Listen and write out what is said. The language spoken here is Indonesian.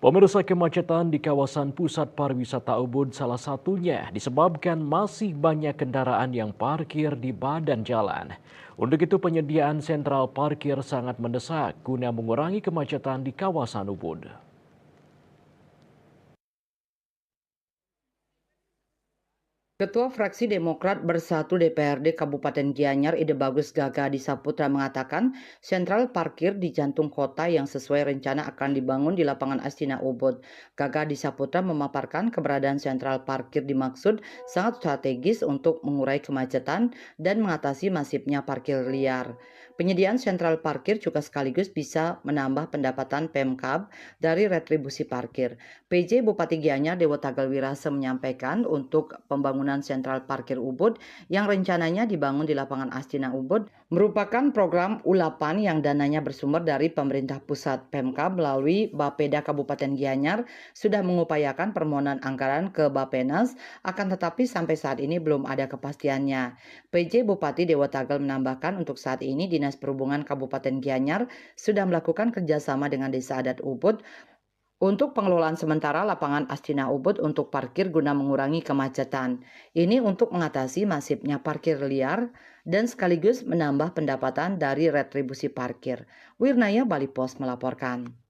Pemirsa, kemacetan di kawasan pusat pariwisata Ubud salah satunya disebabkan masih banyak kendaraan yang parkir di badan jalan. Untuk itu penyediaan sentral parkir sangat mendesak guna mengurangi kemacetan di kawasan Ubud. Ketua Fraksi Demokrat Bersatu DPRD Kabupaten Gianyar Ide Bagus Gaga Disaputra mengatakan sentral parkir di jantung kota yang sesuai rencana akan dibangun di lapangan Astina Ubud. Gaga Disaputra memaparkan keberadaan sentral parkir dimaksud sangat strategis untuk mengurai kemacetan dan mengatasi masifnya parkir liar. Penyediaan sentral parkir juga sekaligus bisa menambah pendapatan Pemkab dari retribusi parkir. PJ Bupati Gianyar Dewo Tagal Wirase menyampaikan untuk pembangunan sentral parkir Ubud yang rencananya dibangun di lapangan Astina Ubud merupakan program U8 yang dananya bersumber dari pemerintah pusat. Pemkab melalui Bapeda Kabupaten Gianyar sudah mengupayakan permohonan anggaran ke Bapenas, akan tetapi sampai saat ini belum ada kepastiannya. PJ Bupati Dewo Tagal menambahkan untuk saat ini Dinas Perhubungan Kabupaten Gianyar sudah melakukan kerjasama dengan Desa Adat Ubud untuk pengelolaan sementara lapangan Astina Ubud untuk parkir guna mengurangi kemacetan. Ini untuk mengatasi masifnya parkir liar dan sekaligus menambah pendapatan dari retribusi parkir. Wirnaya Bali Pos melaporkan.